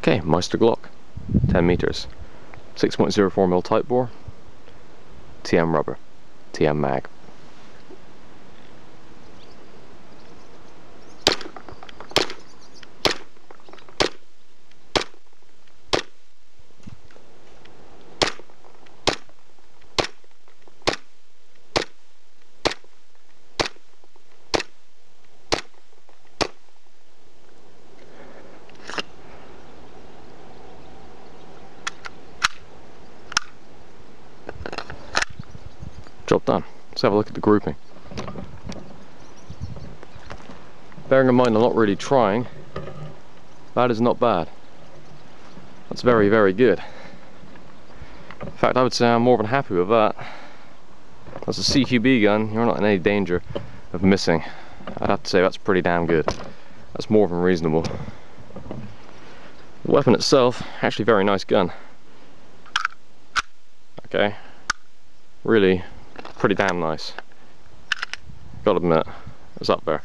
Okay, Meister Glock, 10 meters, 6.04mm type bore, TM rubber, TM mag. Job done. Let's have a look at the grouping. Bearing in mind I'm not really trying, that is not bad. That's very, very good. In fact, I would say I'm more than happy with that. As a CQB gun, you're not in any danger of missing. I'd have to say that's pretty damn good. That's more than reasonable. The weapon itself, actually very nice gun. Okay, really pretty damn nice. Gotta admit, it's up there.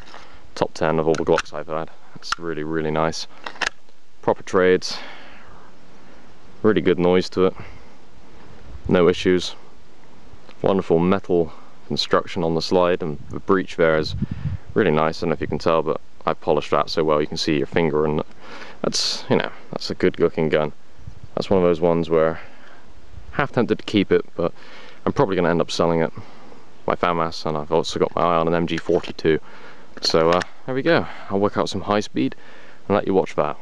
Top 10 of all the Glocks I've had. It's really, really nice. Proper trades. Really good noise to it. No issues. Wonderful metal construction on the slide, and the breech there is really nice. I don't know if you can tell, but I polished that so well you can see your finger, and that's, you know, that's a good looking gun. That's one of those ones where half tempted to keep it, but I'm probably going to end up selling it. My FAMAS, and I've also got my eye on an MG42. So there we go. I'll work out some high speed and let you watch that.